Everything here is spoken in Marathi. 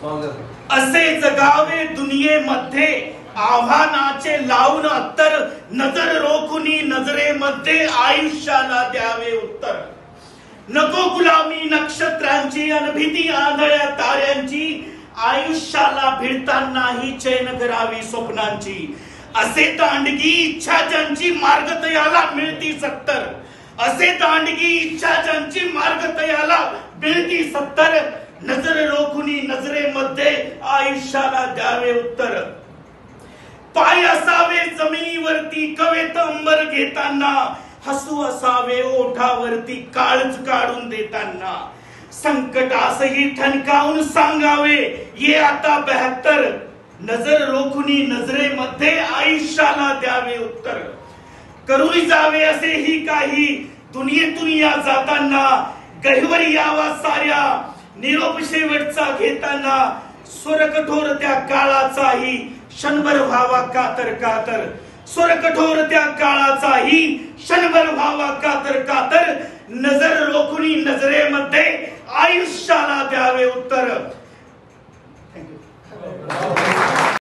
असे जगावे दुनियेमध्ये आव्हानाचे लावून अत्तर नजर रोखुनी नजरेमध्ये आयुष्याला द्यावे उत्तर नको गुलामी नक्षत्रांची अनभिती आंधळ्या ताऱ्यांची आयुष्याला भिडतानाही चैन करावी स्वप्नांची असे दांडगी इच्छा ज्यांची मार्ग तयाला मिळती सत्तर असे दांडगी इच्छा ज्यांची मार्ग तयाला मिळती सत्तर नजर रोखुनी नजरेमध्ये आयुष्याला द्यावे उत्तर पाय असावे जमिनीवरती कवेत अंबर घेताना हसू असावे ओठावरती काळज काढून देताना संकटासही ठणकावून सांगावे ये आता 72 नजर रोखुनी नजरेमध्ये आयुष्याला द्यावे उत्तर करून जावे असेही काही दुनियेतून या जाताना गहिवर यावा साऱ्या निरोप शेवटचा घेताना स्वर कठोर त्या काळाचाही क्षणभर व्हावा कातर कातर स्वर कठोर त्या काळाचाही क्षणभर व्हावा कातर कातर नजर रोखुनी नजरेमध्ये आयुष्याला द्यावे उत्तर. थँक्यू.